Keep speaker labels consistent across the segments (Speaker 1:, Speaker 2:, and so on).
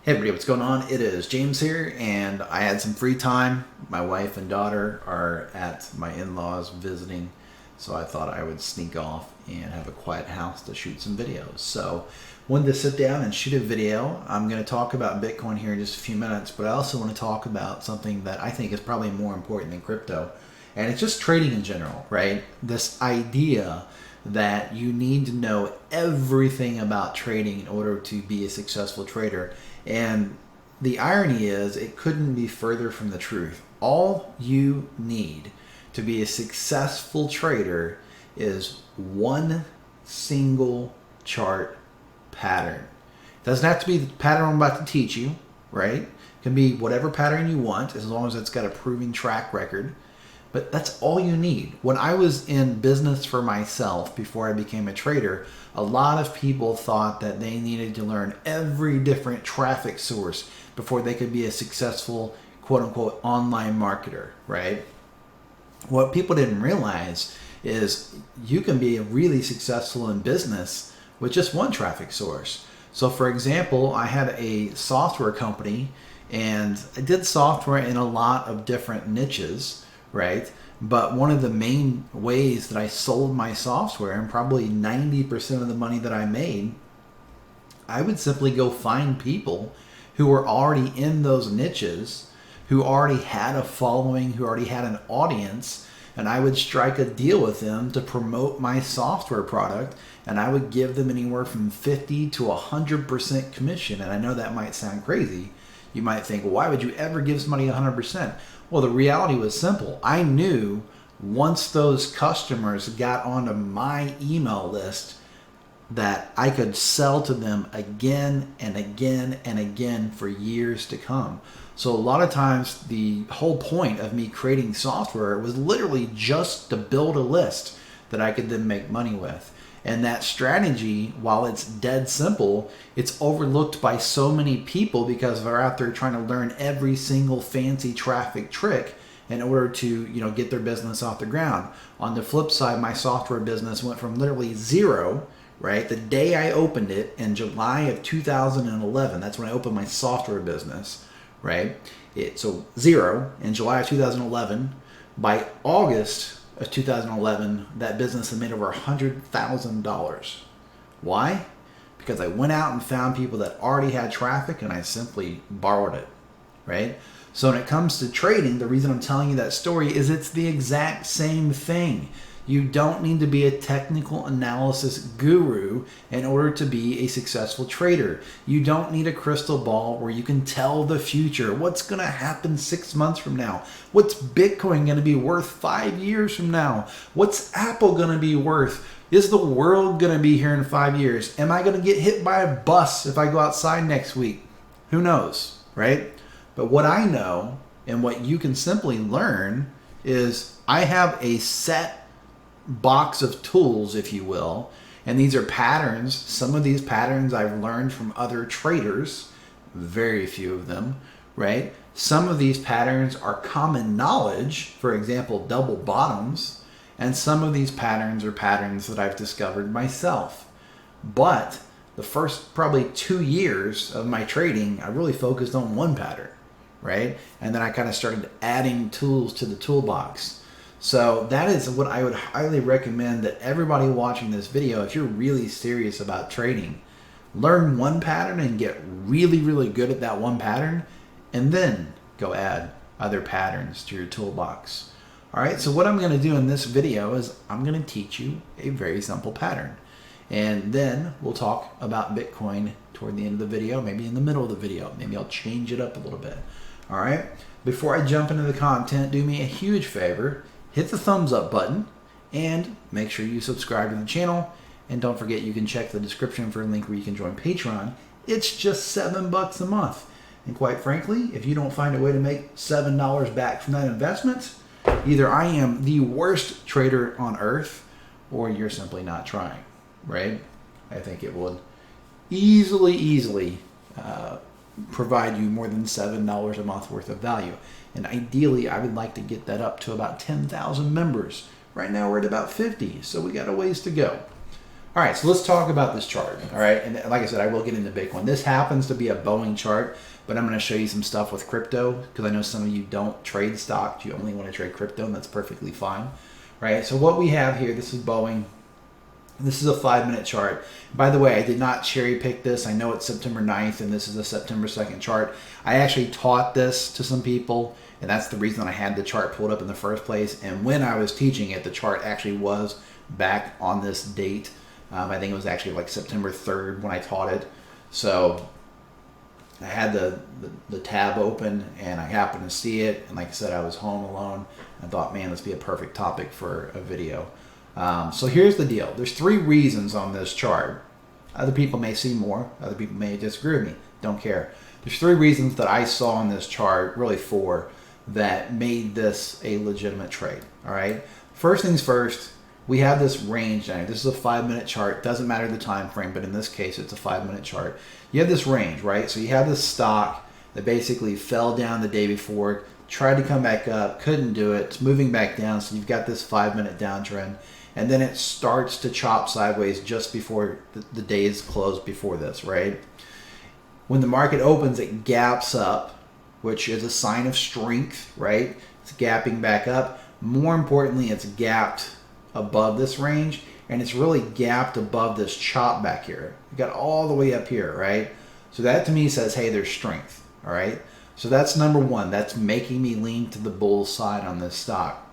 Speaker 1: Hey everybody, what's going on? It is James here, and I had some free time. My wife and daughter are at my in-laws visiting, so I thought I would sneak off and have a quiet house to shoot some videos. So wanted to sit down and shoot a video. I'm going to talk about Bitcoin here in just a few minutes, but I also want to talk about something that I think is probably more important than crypto, and it's just trading in general, right? This idea that you need to know everything about trading in order to be a successful trader. And the irony is, it couldn't be further from the truth. All you need to be a successful trader is one single chart pattern. It doesn't have to be the pattern I'm about to teach you, right? It can be whatever pattern you want, as long as it's got a proven track record. But that's all you need. When I was in business for myself before I became a trader, a lot of people thought that they needed to learn every different traffic source before they could be a successful, quote unquote, online marketer, right? What people didn't realize is you can be really successful in business with just one traffic source. So for example, I had a software company and I did software in a lot of different niches, right? But one of the main ways that I sold my software, and probably 90% of the money that I made, I would simply go find people who were already in those niches, who already had a following, who already had an audience, and I would strike a deal with them to promote my software product, and I would give them anywhere from 50 to 100% commission. And I know that might sound crazy. You might think, well, why would you ever give somebody 100%? Well, the reality was simple. I knew once those customers got onto my email list that I could sell to them again and again and again for years to come. So a lot of times the whole point of me creating software was literally just to build a list that I could then make money with. And that strategy, while it's dead simple, it's overlooked by so many people because they're out there trying to learn every single fancy traffic trick in order to, get their business off the ground. On the flip side, my software business went from literally zero, right? The day I opened it in July of 2011, that's when I opened my software business, right? So zero in July of 2011. By August of 2011, that business had made over $100,000. Why? Because I went out and found people that already had traffic and I simply borrowed it, right? So when it comes to trading, the reason I'm telling you that story is it's the exact same thing. You don't need to be a technical analysis guru in order to be a successful trader. You don't need a crystal ball where you can tell the future. What's going to happen 6 months from now? What's Bitcoin going to be worth 5 years from now? What's Apple going to be worth? Is the world going to be here in 5 years? Am I going to get hit by a bus if I go outside next week? Who knows, right? But what I know and what you can simply learn is I have a set box of tools, if you will, and these are patterns. Some of these patterns I've learned from other traders, very few of them, right? Some of these patterns are common knowledge, for example, double bottoms, and some of these patterns are patterns that I've discovered myself. But the first probably 2 years of my trading, I really focused on one pattern, right? And then I kind of started adding tools to the toolbox. So that is what I would highly recommend that everybody watching this video, if you're really serious about trading, learn one pattern and get really, really good at that one pattern, and then go add other patterns to your toolbox. All right, so what I'm going to do in this video is I'm going to teach you a very simple pattern. And then we'll talk about Bitcoin toward the end of the video, maybe in the middle of the video. Maybe I'll change it up a little bit. All right, before I jump into the content, do me a huge favor. Hit the thumbs up button and make sure you subscribe to the channel. And don't forget, you can check the description for a link where you can join Patreon. It's just $7 a month. And quite frankly, if you don't find a way to make $7 back from that investment, either I am the worst trader on earth or you're simply not trying, right? I think it would easily provide you more than $7 a month worth of value. And ideally, I would like to get that up to about 10,000 members. Right now, we're at about 50, so we got a ways to go. All right, so let's talk about this chart. All right, and like I said, I will get into Bitcoin. This happens to be a Boeing chart, but I'm going to show you some stuff with crypto because I know some of you don't trade stocks. You only want to trade crypto, and that's perfectly fine. Right, so what we have here, this is Boeing. This is a 5-minute chart. By the way, I did not cherry pick this. I know it's September 9th, and this is a September 2nd chart. I actually taught this to some people, and that's the reason I had the chart pulled up in the first place. And when I was teaching it, the chart actually was back on this date. I think it was actually like September 3rd when I taught it. So I had the tab open, and I happened to see it. And like I said, I was home alone. I thought, man, this would be a perfect topic for a video. So here's the deal. There's 3 reasons on this chart. Other people may see more. Other people may disagree with me. Don't care. There's 3 reasons that I saw on this chart, really 4, that made this a legitimate trade. All right. First things first, we have this range now. This is a 5-minute chart. Doesn't matter the time frame, but in this case, it's a 5-minute chart. You have this range, right? So you have this stock that basically fell down the day before, tried to come back up, couldn't do it. It's moving back down. So you've got this 5-minute downtrend. And then it starts to chop sideways just before the day is closed before this, right? When the market opens, it gaps up, which is a sign of strength, right? It's gapping back up. More importantly, it's gapped above this range, and it's really gapped above this chop back here. You got all the way up here, right? So that to me says, hey, there's strength, all right? So that's number 1. That's making me lean to the bull side on this stock.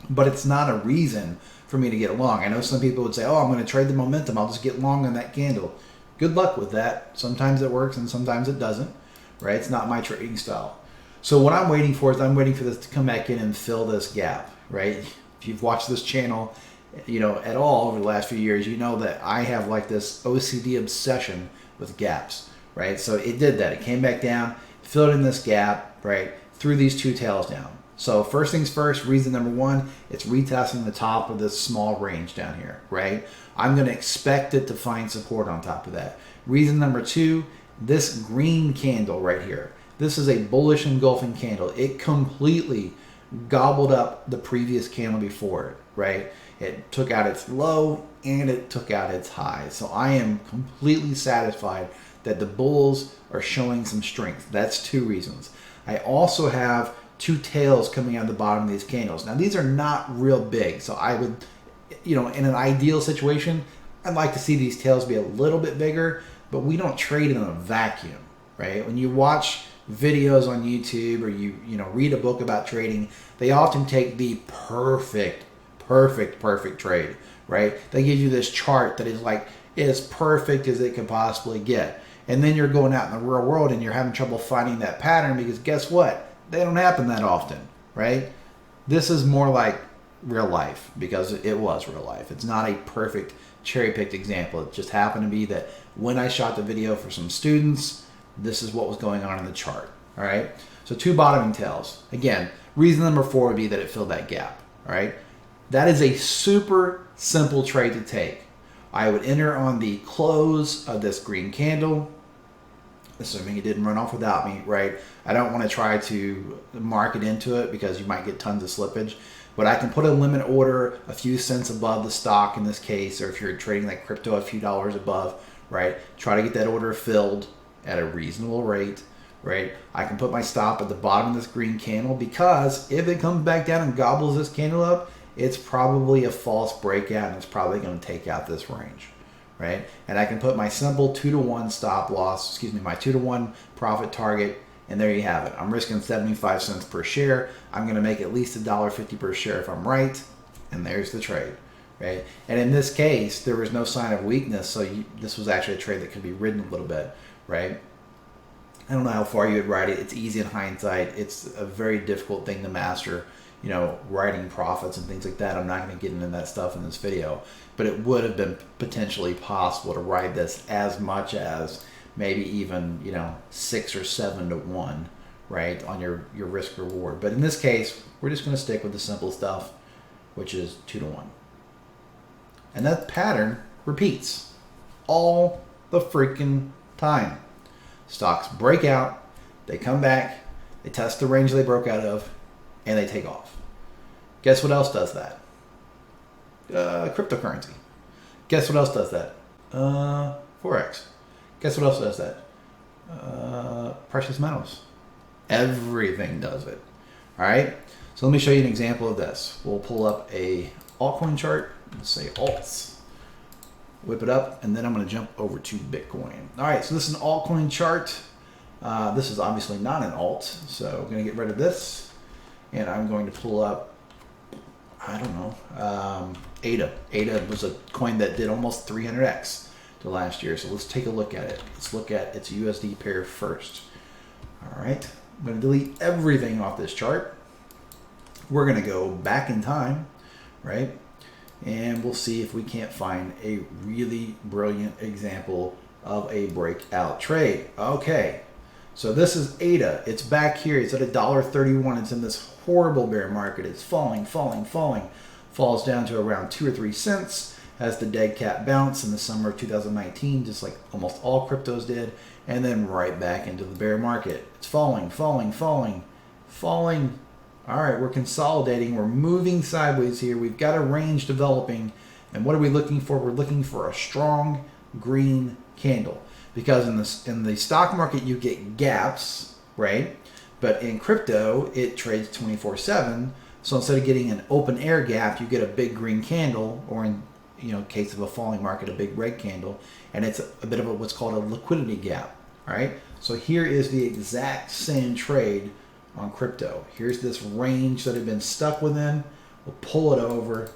Speaker 1: But it's not a reason for me to get long. I know some people would say, oh, I'm going to trade the momentum. I'll just get long on that candle. Good luck with that. Sometimes it works and sometimes it doesn't, right? It's not my trading style. So what I'm waiting for is I'm waiting for this to come back in and fill this gap, right? If you've watched this channel, at all over the last few years, you know that I have like this OCD obsession with gaps, right? So it did that. It came back down, filled in this gap, right? Threw these 2 tails down. So first things first, reason number 1, it's retesting the top of this small range down here, right? I'm going to expect it to find support on top of that. Reason number 2, this green candle right here. This is a bullish engulfing candle. It completely gobbled up the previous candle before it, right? It took out its low and it took out its high. So I am completely satisfied that the bulls are showing some strength. That's 2 reasons. I also have 2 tails coming out the bottom of these candles. Now these are not real big, so I would, in an ideal situation, I'd like to see these tails be a little bit bigger, but we don't trade in a vacuum, right? When you watch videos on YouTube or you read a book about trading, they often take the perfect trade, right? They give you this chart that is like as perfect as it could possibly get. And then you're going out in the real world and you're having trouble finding that pattern because guess what? They don't happen that often, right? This is more like real life because it was real life. It's not a perfect cherry-picked example. It just happened to be that when I shot the video for some students, this is what was going on in the chart, all right? So 2 bottoming tails. Again, reason number 4 would be that it filled that gap, all right? That is a super simple trade to take. I would enter on the close of this green candle, assuming it didn't run off without me, right? I don't want to try to market into it because you might get tons of slippage, but I can put a limit order a few cents above the stock in this case, or if you're trading like crypto, a few dollars above, right? Try to get that order filled at a reasonable rate, right? I can put my stop at the bottom of this green candle because if it comes back down and gobbles this candle up, it's probably a false breakout and it's probably going to take out this range, right? And I can put my simple 2-to-1 stop loss, my 2-to-1 profit target, and there you have it. I'm risking 75 cents per share. I'm going to make at least $1.50 per share if I'm right, and there's the trade, right? And in this case, there was no sign of weakness, so this was actually a trade that could be ridden a little bit, right? I don't know how far you would ride it. It's easy in hindsight. It's a very difficult thing to master, writing profits and things like that. I'm not going to get into that stuff in this video, but it would have been potentially possible to ride this as much as maybe even 6 or 7 to 1, right, on your risk reward. But in this case, we're just going to stick with the simple stuff, which is 2 to 1, and that pattern repeats all the freaking time. Stocks break out, they come back, they test the range they broke out of, and they take off. Guess what else does that? Cryptocurrency. Guess what else does that? Forex. Guess what else does that? Precious metals. Everything does it. All right. So let me show you an example of this. We'll pull up a altcoin chart. Let's say alts. Whip it up, and then I'm going to jump over to Bitcoin. All right. So this is an altcoin chart. This is obviously not an alt, so I'm going to get rid of this, and I'm going to pull up, I don't know, ADA. ADA was a coin that did almost 300x to last year. So let's take a look at it. Let's look at its USD pair first. All right. I'm going to delete everything off this chart. We're going to go back in time, right? And we'll see if we can't find a really brilliant example of a breakout trade. Okay, so this is ADA. It's back here. It's at $1.31. It's in this horrible bear market. It's falling, falling, falling. Falls down to around 2 or 3 cents. Has the dead cat bounce in the summer of 2019, just like almost all cryptos did. And then right back into the bear market. It's falling, falling, falling, falling. All right, we're consolidating. We're moving sideways here. We've got a range developing. And what are we looking for? We're looking for a strong green candle. Because in the stock market, you get gaps, right? But in crypto, it trades 24/7. So instead of getting an open air gap, you get a big green candle, or in case of a falling market, a big red candle. And it's a bit of what's called a liquidity gap. All right. So here is the exact same trade on crypto. Here's this range that had been stuck within. We'll pull it over.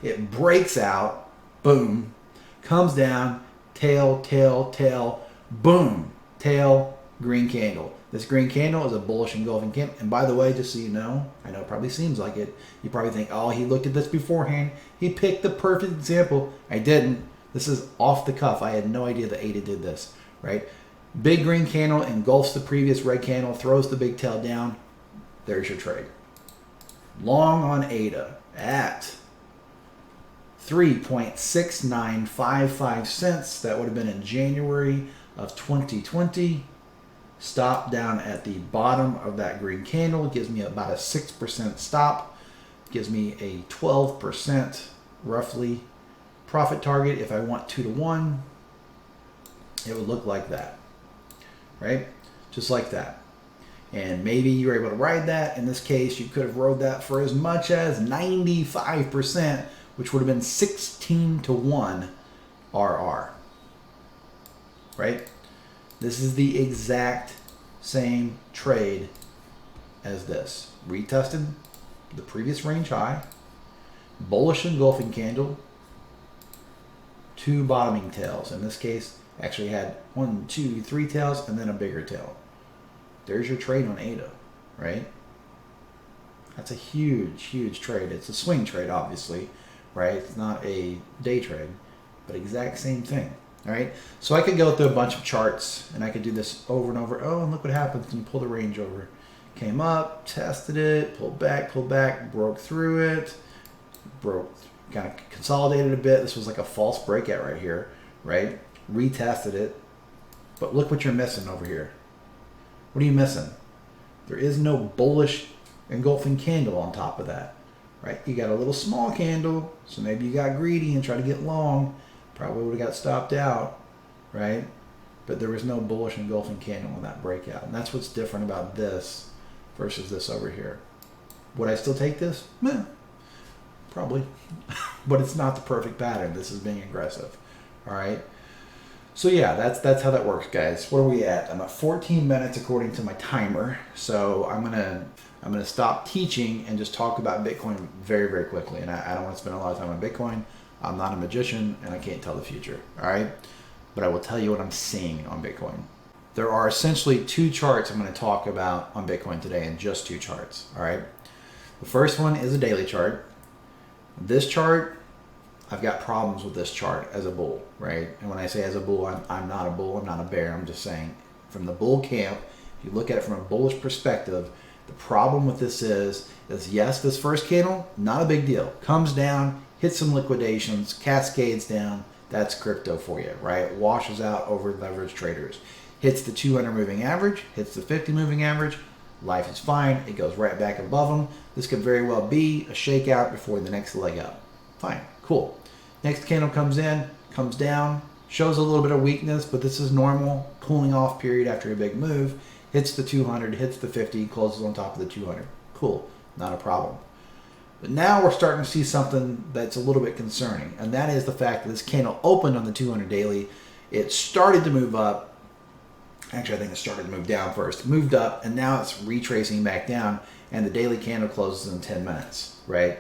Speaker 1: It breaks out. Boom. Comes down. Tail, tail, tail. Boom. Tail. Green candle. This green candle is a bullish engulfing candle. And by the way, just so you know, I know it probably seems like it. You probably think, oh, he looked at this beforehand. He picked the perfect example. I didn't. This is off the cuff. I had no idea that ADA did this, right? Big green candle engulfs the previous red candle, throws the big tail down. There's your trade. Long on ADA at 3.6955 cents. That would have been in January of 2020. Stop down at the bottom of that green candle. Gives me about a 6% stop. Gives me a 12% roughly profit target. If I want 2 to 1, it would look like that. Right? Just like that. And maybe you were able to ride that. In this case, you could have rode that for as much as 95%, which would have been 16 to 1 RR. Right? This is the exact same trade as this. Retested the previous range high. Bullish engulfing candle. 2 bottoming tails. In this case, actually had 1, 2, 3 tails and then a bigger tail. There's your trade on ADA, right? That's a huge, huge trade. It's a swing trade, obviously, right? It's not a day trade, but exact same thing, all right? So I could go through a bunch of charts, and I could do this over and over. Oh, and look what happens when you pull the range over. Came up, tested it, pulled back, broke through it, kind of consolidated a bit. This was like a false breakout right here, right? Retested it, but look what you're missing over here. What are you missing? There is no bullish engulfing candle on top of that, right? You got a little small candle, so maybe you got greedy and tried to get long. Probably would have got stopped out, right? But there was no bullish engulfing candle on that breakout. And that's what's different about this versus this over here. Would I still take this? Meh, probably. But it's not the perfect pattern. This is being aggressive, all right? So yeah, that's how that works, guys. What are we at? I'm at 14 minutes according to my timer. So I'm gonna stop teaching and just talk about Bitcoin very, very quickly. And I don't want to spend a lot of time on Bitcoin. I'm not a magician and I can't tell the future. All right, but I will tell you what I'm seeing on Bitcoin. There are essentially 2 charts I'm going to talk about on Bitcoin today, and just 2 charts. All right. The first one is a daily chart. This chart, I've got problems with this chart as a bull, right? And when I say as a bull, I'm not a bull, I'm not a bear. I'm just saying from the bull camp, if you look at it from a bullish perspective, the problem with this is yes, this first candle, not a big deal. Comes down, hits some liquidations, cascades down. That's crypto for you, right? Washes out over leveraged traders. Hits the 200 moving average, hits the 50 moving average. Life is fine. It goes right back above them. This could very well be a shakeout before the next leg up. Fine, cool. Next candle comes in, comes down, shows a little bit of weakness, but this is normal. Cooling off period after a big move. Hits the 200, hits the 50, closes on top of the 200. Cool, not a problem. But now we're starting to see something that's a little bit concerning, and that is the fact that this candle opened on the 200 daily. It started to move up. Actually, I think it started to move down first. Moved up, and now it's retracing back down, and the daily candle closes in 10 minutes, right?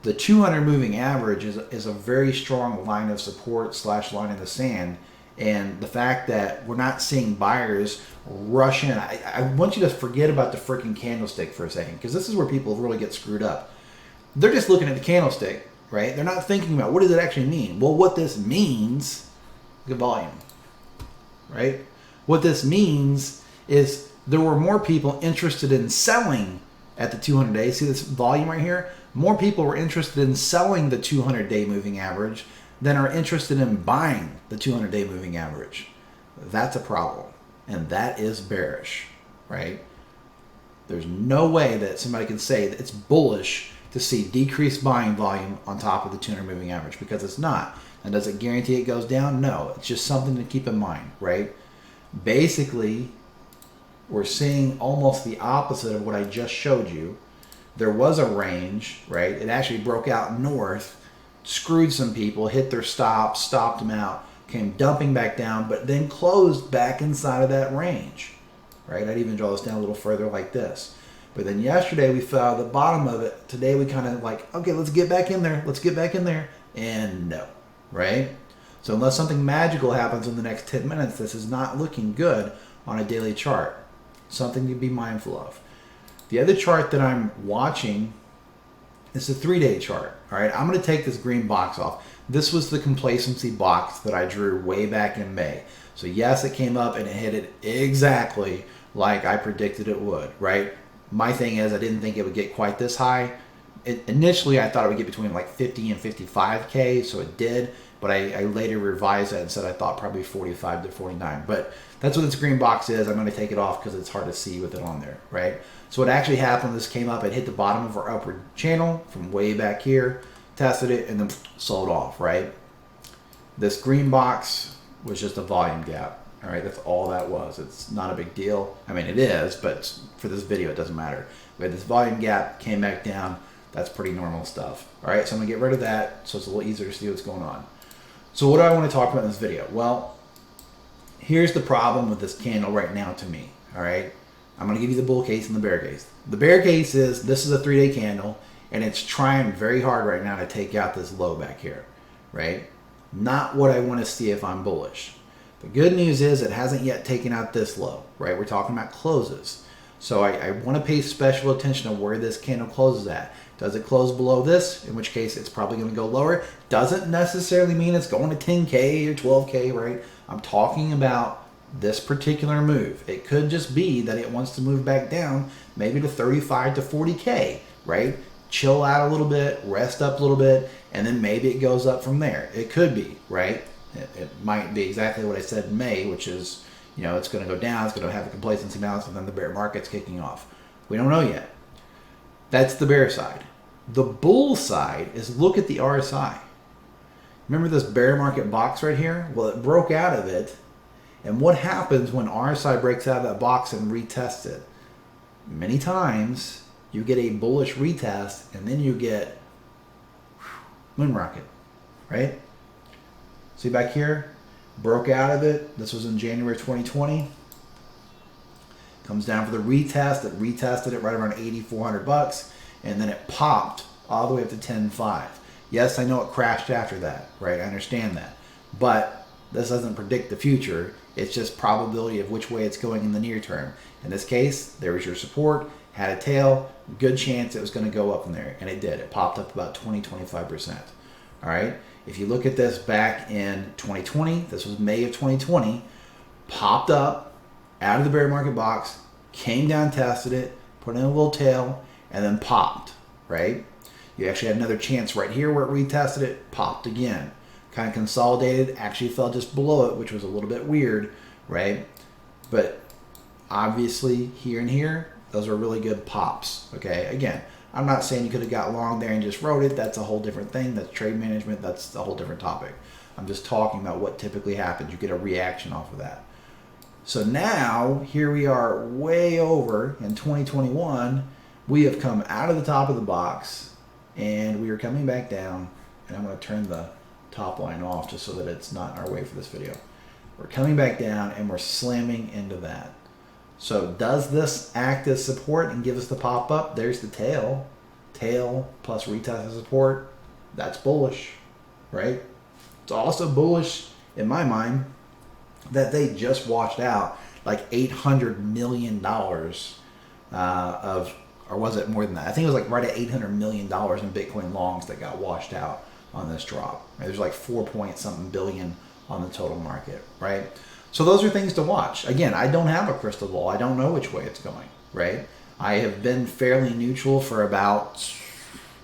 Speaker 1: The 200 moving average is a very strong line of support / line in the sand. And the fact that we're not seeing buyers rush in, I want you to forget about the freaking candlestick for a second, because this is where people really get screwed up. They're just looking at the candlestick, right? They're not thinking about what does it actually mean. Well, what this means, the volume, right? What this means is there were more people interested in selling at the 200 days. See this volume right here? More people were interested in selling the 200-day moving average than are interested in buying the 200-day moving average. That's a problem, and that is bearish, right? There's no way that somebody can say that it's bullish to see decreased buying volume on top of the 200 moving average, because it's not. And does it guarantee it goes down? No, it's just something to keep in mind, right? Basically, we're seeing almost the opposite of what I just showed you. There was a range, right? It actually broke out north, screwed some people, hit their stops, stopped them out, came dumping back down, but then closed back inside of that range, right? I'd even draw this down a little further like this. But then yesterday we fell at the bottom of it. Today we kind of like, okay, let's get back in there. Let's get back in there. And no, right? So unless something magical happens in the next 10 minutes, this is not looking good on a daily chart. Something to be mindful of. The other chart that I'm watching is a 3-day chart. All right, I'm going to take this green box off. This was the complacency box that I drew way back in May. So yes, it came up and it hit it exactly like I predicted it would, right? My thing is I didn't think it would get quite this high. Initially, I thought it would get between like 50 and 55K, so it did. But I later revised that and said I thought probably 45 to 49. But that's what this green box is. I'm going to take it off because it's hard to see with it on there, right? So what actually happened, this came up, it hit the bottom of our upward channel from way back here, tested it, and then sold off, right? This green box was just a volume gap, all right? That's all that was. It's not a big deal. I mean, it is, but for this video, it doesn't matter. We had this volume gap, came back down. That's pretty normal stuff, all right? So I'm going to get rid of that so it's a little easier to see what's going on. So what do I want to talk about in this video? Well, here's the problem with this candle right now to me, all right? I'm going to give you the bull case and the bear case. The bear case is this is a 3-day candle, and it's trying very hard right now to take out this low back here, right? Not what I want to see if I'm bullish. The good news is it hasn't yet taken out this low, right? We're talking about closes. So I want to pay special attention to where this candle closes at. Does it close below this? In which case it's probably going to go lower. Doesn't necessarily mean it's going to 10K or 12K, right? I'm talking about this particular move. It could just be that it wants to move back down maybe to 35 to 40K, right? Chill out a little bit, rest up a little bit, and then maybe it goes up from there. It could be, right? It might be exactly what I said in May, which is, you know, it's going to go down, it's going to have a complacency balance, and then the bear market's kicking off. We don't know yet. That's the bear side. The bull side is look at the RSI. Remember this bear market box right here? Well, it broke out of it. And what happens when RSI breaks out of that box and retests it? Many times you get a bullish retest and then you get moon rocket, right? See back here, broke out of it. This was in January 2020. Comes down for the retest. It retested it right around 8,400 bucks, and then it popped all the way up to 10.5. Yes, I know it crashed after that, right? I understand that, but this doesn't predict the future. It's just probability of which way it's going in the near term. In this case, there was your support, had a tail, good chance it was going to go up in there, and it did. It popped up about 20-25%. All right. If you look at this back in 2020, this was May of 2020, popped up out of the bear market box, came down, tested it, put in a little tail, and then popped, right? You actually had another chance right here where it retested it, popped again. Kind of consolidated, actually fell just below it, which was a little bit weird, right? But obviously here and here, those are really good pops, okay? Again, I'm not saying you could have got long there and just wrote it. That's a whole different thing. That's trade management. That's a whole different topic. I'm just talking about what typically happens. You get a reaction off of that. So now, here we are way over in 2021. We have come out of the top of the box, and we are coming back down. And I'm going to turn the top line off just so that it's not in our way for this video. We're coming back down, and we're slamming into that. So does this act as support and give us the pop-up? There's the tail. Tail plus retest as support. That's bullish, right? It's also bullish, in my mind, that they just washed out like $800 million of, or was it more than that? I think it was like right at $800 million in Bitcoin longs that got washed out on this drop. Right? There's like 4 point something billion on the total market, right? So those are things to watch. Again, I don't have a crystal ball. I don't know which way it's going, right? I have been fairly neutral for about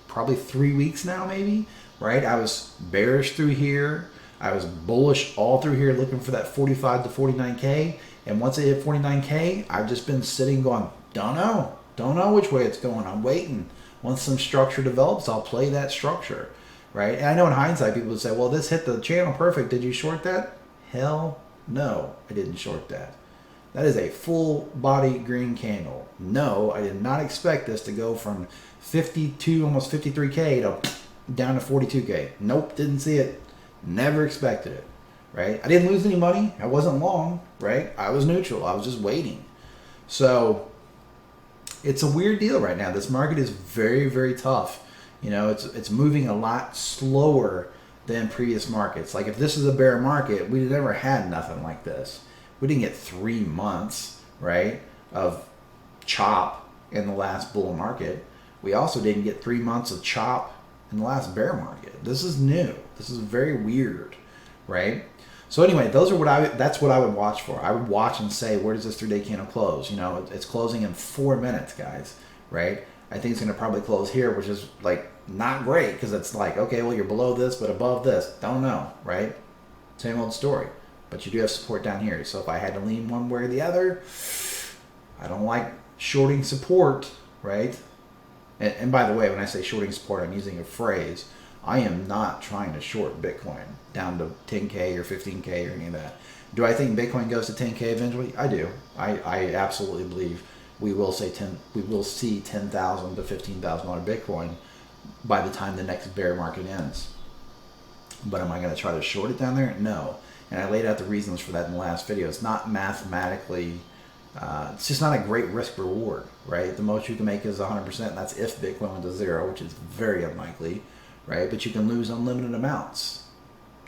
Speaker 1: probably 3 weeks now, maybe, right? I was bearish through here. I was bullish all through here looking for that 45 to 49K. And once it hit 49K, I've just been sitting going, don't know which way it's going. I'm waiting. Once some structure develops, I'll play that structure, right? And I know in hindsight, people would say, well, this hit the channel perfect. Did you short that? Hell no, I didn't short that. That is a full body green candle. No, I did not expect this to go from 52, almost 53K to down to 42K. Nope, didn't see it. Never expected it, right? I didn't lose any money. I wasn't long, right? I was neutral. I was just waiting. So it's a weird deal right now. This market is very, very tough. You know, it's moving a lot slower than previous markets. Like if this is a bear market, we never had nothing like this. We didn't get 3 months, right, of chop in the last bull market. We also didn't get 3 months of chop in the last bear market. This is new. This is very weird, right? So anyway, that's what I would watch for. I would watch and say, where does this 3-day candle close? You know, it's closing in 4 minutes, guys, right? I think it's going to probably close here, which is like not great because it's like, okay, well, you're below this, but above this. Don't know, right? Same old story. But you do have support down here. So if I had to lean one way or the other, I don't like shorting support, right? And by the way, when I say shorting support, I'm using a phrase. I am not trying to short Bitcoin down to 10K or 15K or any of that. Do I think Bitcoin goes to 10K eventually? I do. I absolutely believe we will see $10,000 to $15,000 Bitcoin by the time the next bear market ends. But am I going to try to short it down there? No. And I laid out the reasons for that in the last video. It's not mathematically, it's just not a great risk reward, right? The most you can make is 100%. And that's if Bitcoin went to zero, which is very unlikely, right? But you can lose unlimited amounts.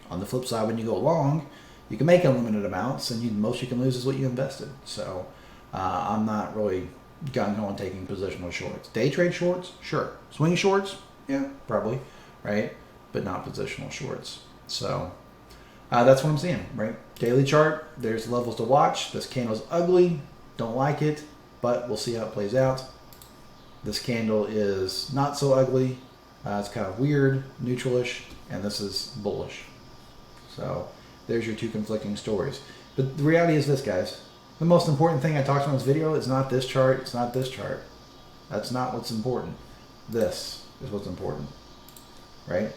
Speaker 1: On the flip side, when you go long, you can make unlimited amounts, and the most you can lose is what you invested. So I'm not really gung-ho on taking positional shorts. Day trade shorts, sure. Swing shorts, yeah, probably, right? But not positional shorts. So that's what I'm seeing, right? Daily chart, there's levels to watch. This candle's ugly, don't like it, but we'll see how it plays out. This candle is not so ugly. It's kind of weird, neutral-ish, and this is bullish. So there's your two conflicting stories. But the reality is this, guys. The most important thing I talked about in this video is not this chart, it's not this chart. That's not what's important. This is what's important, right?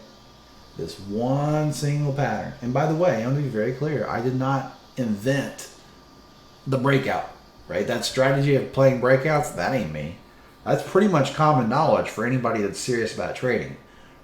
Speaker 1: This one single pattern. And by the way, I'm going to be very clear. I did not invent the breakout, right? That strategy of playing breakouts, that ain't me. That's pretty much common knowledge for anybody that's serious about trading,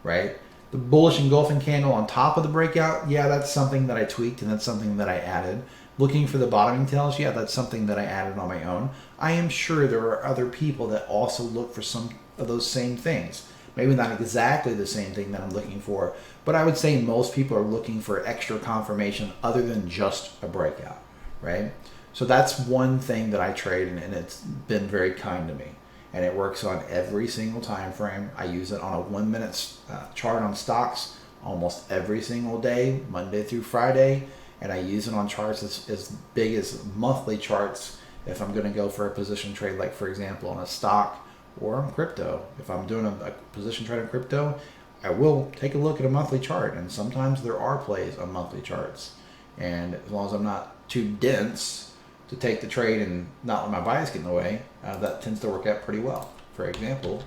Speaker 1: right? The bullish engulfing candle on top of the breakout, yeah, that's something that I tweaked and that's something that I added. Looking for the bottoming tails, yeah, that's something that I added on my own. I am sure there are other people that also look for some of those same things. Maybe not exactly the same thing that I'm looking for, but I would say most people are looking for extra confirmation other than just a breakout, right? So that's one thing that I trade, and it's been very kind to me. And it works on every single time frame. I use it on a 1 minute chart on stocks almost every single day, Monday through Friday. And I use it on charts as big as monthly charts if I'm going to go for a position trade, like for example on a stock or on crypto. If I'm doing a position trade on crypto, I will take a look at a monthly chart. And sometimes there are plays on monthly charts. And as long as I'm not too dense to take the trade and not let my bias get in the way, that tends to work out pretty well. For example,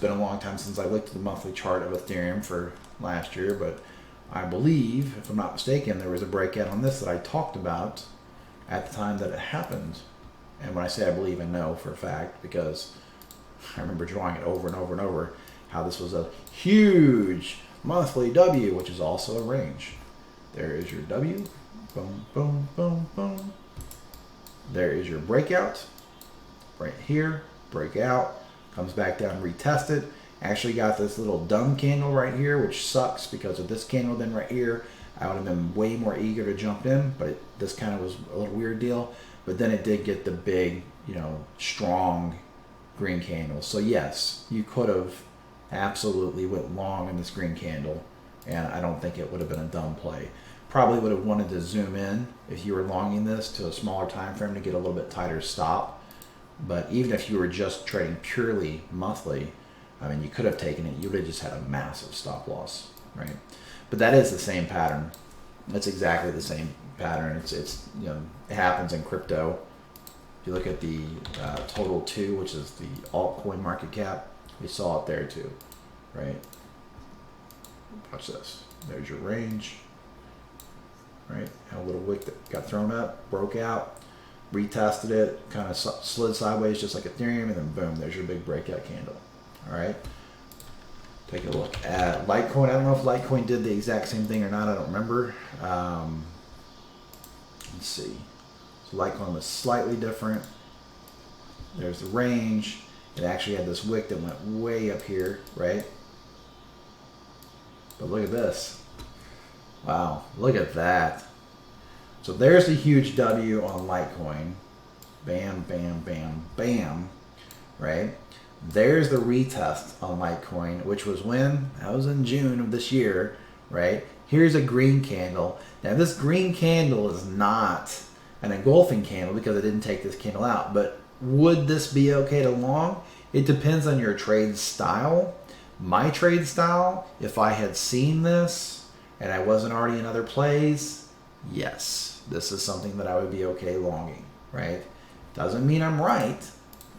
Speaker 1: been a long time since I looked at the monthly chart of Ethereum for last year, but I believe, if I'm not mistaken, there was a breakout on this that I talked about at the time that it happened. And when I say I believe, I know for a fact, because I remember drawing it over and over and over, how this was a huge monthly W, which is also a range. There is your W. Boom, boom, boom, boom. There is your breakout. Right here, breakout. Comes back down, retest it. Actually got this little dumb candle right here, which sucks because of this candle then right here. I would have been way more eager to jump in, but this kind of was a little weird deal. But then it did get the big, you know, strong green candle. So yes, you could have absolutely went long in this green candle, and I don't think it would have been a dumb play. Probably would have wanted to zoom in if you were longing this to a smaller time frame to get a little bit tighter stop. But even if you were just trading purely monthly, I mean, you could have taken it. You would have just had a massive stop loss, right? But that is the same pattern. It's exactly the same pattern. It's you know, it happens in crypto. If you look at the total 2, which is the altcoin market cap, we saw it there too, right? Watch this. There's your range, right? Had a little wick that got thrown up, broke out, retested it, kind of slid sideways just like Ethereum, and then boom, there's your big breakout candle. All right. Take a look at Litecoin. I don't know if Litecoin did the exact same thing or not. I don't remember. Let's see. So Litecoin was slightly different. There's the range. It actually had this wick that went way up here, right? But look at this. Wow, look at that. So there's a huge W on Litecoin. Bam, bam, bam, bam, right? There's the retest on Litecoin, which was when? That was in June of this year, right? Here's a green candle. Now this green candle is not an engulfing candle because it didn't take this candle out, but would this be okay to long? It depends on your trade style. My trade style, if I had seen this and I wasn't already in other plays, yes, this is something that I would be okay longing, right? Doesn't mean I'm right.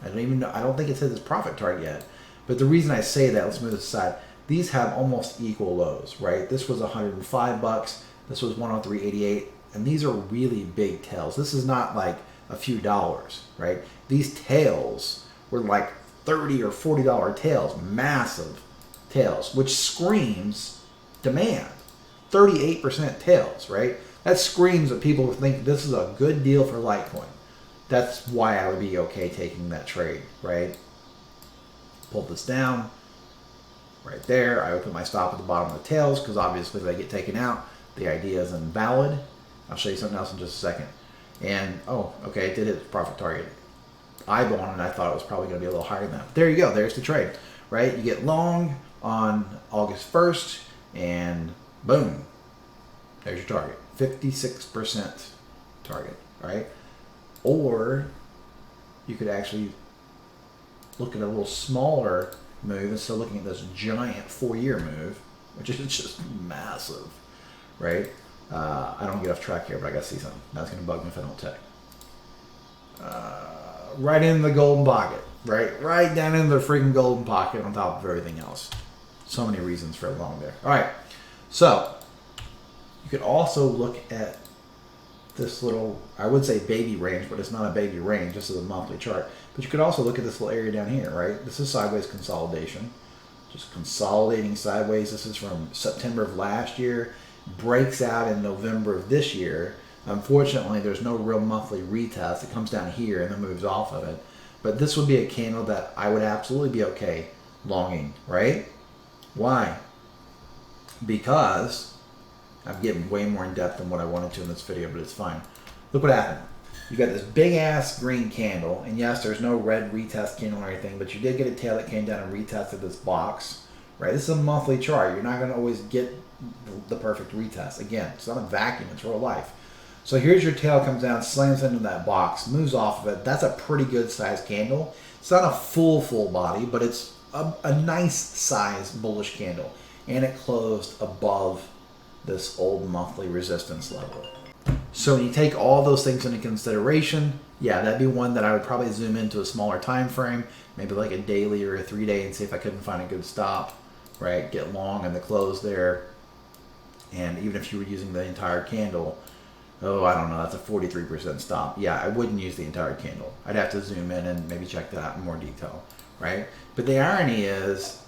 Speaker 1: I don't even know. I don't think it says its profit target yet. But the reason I say that, let's move this aside. These have almost equal lows, right? This was 105 bucks. This was 103.88, and these are really big tails. This is not like a few dollars, right? These tails were like $30 or $40 tails, massive tails, which screams demand. 38% tails, right? That screams that people think this is a good deal for Litecoin. That's why I would be okay taking that trade, right? Pull this down right there. I would put my stop at the bottom of the tails because obviously if they get taken out, the idea is invalid. I'll show you something else in just a second. And, oh, okay, it did hit the profit target. Eyeballing, and I thought it was probably going to be a little higher than that. There you go. There's the trade, right? You get long on August 1st, and boom, there's your target. 56% target, right? Or you could actually look at a little smaller move instead of looking at this giant 4-year move, which is just massive, right? I don't get off track here, but I got to see something. That's going to bug me if I don't check. Right in the golden pocket, right? Right down in the freaking golden pocket on top of everything else. So many reasons for a long there. All right, so you could also look at this little, I would say baby range, but it's not a baby range. This is a monthly chart. But you could also look at this little area down here, right? This is sideways consolidation. Just consolidating sideways. This is from September of last year. Breaks out in November of this year. Unfortunately, there's no real monthly retest. It comes down here and then moves off of it. But this would be a candle that I would absolutely be okay longing, right? Why? Because I'm getting way more in depth than what I wanted to in this video, but it's fine. Look what happened. You got this big ass green candle, and yes, there's no red retest candle or anything, but you did get a tail that came down and retested this box, right? This is a monthly chart. You're not going to always get the perfect retest. Again, it's not a vacuum, it's real life. So here's your tail, comes down, slams into that box, moves off of it. That's a pretty good sized candle. It's not a full body, but it's a nice size bullish candle. And it closed above this old monthly resistance level. So when you take all those things into consideration, yeah, that'd be one that I would probably zoom into a smaller time frame, maybe like a daily or a 3-day, and see if I couldn't find a good stop, right? Get long in the close there. And even if you were using the entire candle, oh, I don't know, that's a 43% stop. Yeah, I wouldn't use the entire candle. I'd have to zoom in and maybe check that out in more detail, right? But the irony is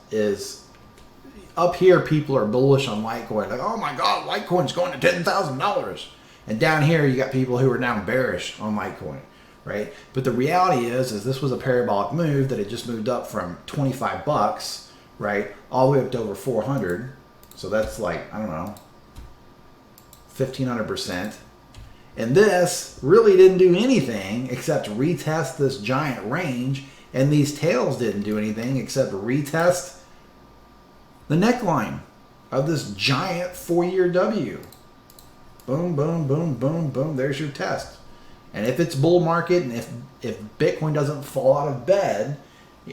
Speaker 1: up here people are bullish on Litecoin, like, oh my God, Litecoin's going to $10,000. And down here you got people who are now bearish on Litecoin, right? But the reality is this was a parabolic move that had just moved up from 25 bucks, right, all the way up to over 400. So that's like, I don't know, 1,500%. And this really didn't do anything except retest this giant range, and these tails didn't do anything except retest the neckline of this giant 4-year W. Boom, boom, boom, boom, boom. There's your test. And if it's bull market, and if Bitcoin doesn't fall out of bed,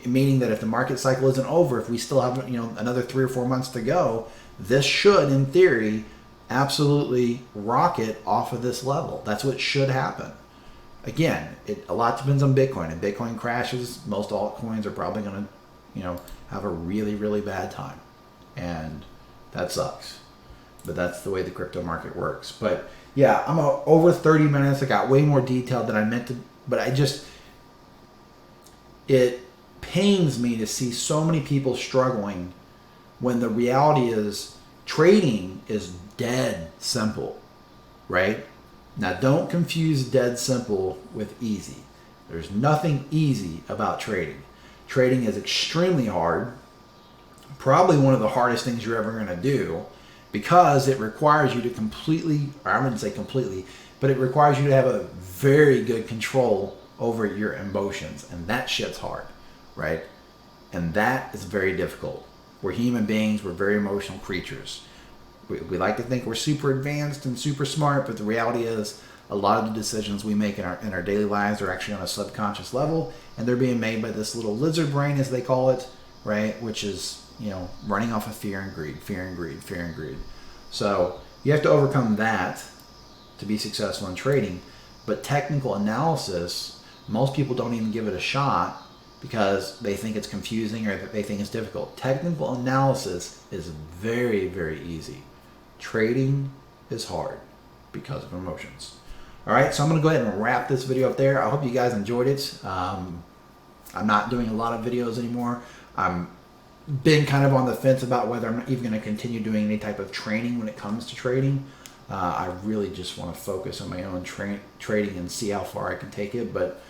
Speaker 1: meaning that if the market cycle isn't over, if we still have another 3 or 4 months to go, this should, in theory, absolutely rocket off of this level. That's what should happen. Again, a lot depends on Bitcoin. If Bitcoin crashes, most altcoins are probably going to, have a really, really bad time, and that sucks. But that's the way the crypto market works. But yeah, I'm over 30 minutes. I got way more detail than I meant to, but it pains me to see so many people struggling when the reality is trading is dead simple, right? Now, don't confuse dead simple with easy. There's nothing easy about trading. Trading is extremely hard, probably one of the hardest things you're ever going to do, because it requires you to completely, or I wouldn't say completely, but it requires you to have a very good control over your emotions, and that shit's hard, right? And that is very difficult. We're human beings, we're very emotional creatures. We like to think we're super advanced and super smart, but the reality is a lot of the decisions we make in our daily lives are actually on a subconscious level, and they're being made by this little lizard brain, as they call it, right? Which is, running off of fear and greed, fear and greed, fear and greed. So you have to overcome that to be successful in trading. But technical analysis, most people don't even give it a shot because they think it's confusing or they think it's difficult. Technical analysis is very, very easy. Trading is hard because of emotions. All right, so I'm going to go ahead and wrap this video up there. I hope you guys enjoyed it. I'm not doing a lot of videos anymore. I'm been kind of on the fence about whether I'm even going to continue doing any type of training when it comes to trading. I really just want to focus on my own trading and see how far I can take it. But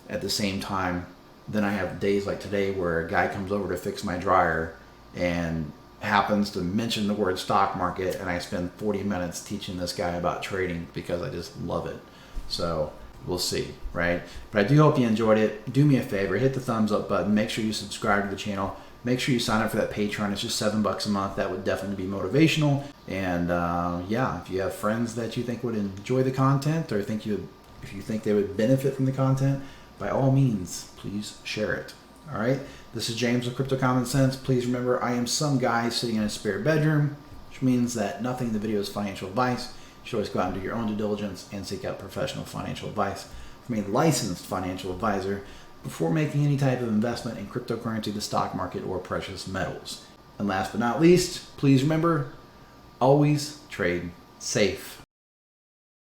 Speaker 1: at the same time, then I have days like today where a guy comes over to fix my dryer and happens to mention the word stock market, and I spend 40 minutes teaching this guy about trading because I just love it. So we'll see, right? But I do hope you enjoyed it. Do me a favor, hit the thumbs up button. Make sure you subscribe to the channel. Make sure you sign up for that Patreon. It's just $7 a month. That would definitely be motivational. And yeah, if you have friends that you think would enjoy the content, or if you think they would benefit from the content, by all means, please share it. All right. This is James with Crypto Common Sense. Please remember, I am some guy sitting in a spare bedroom, which means that nothing in the video is financial advice. You should always go out and do your own due diligence and seek out professional financial advice from a licensed financial advisor before making any type of investment in cryptocurrency, the stock market, or precious metals. And last but not least, please remember, always trade safe.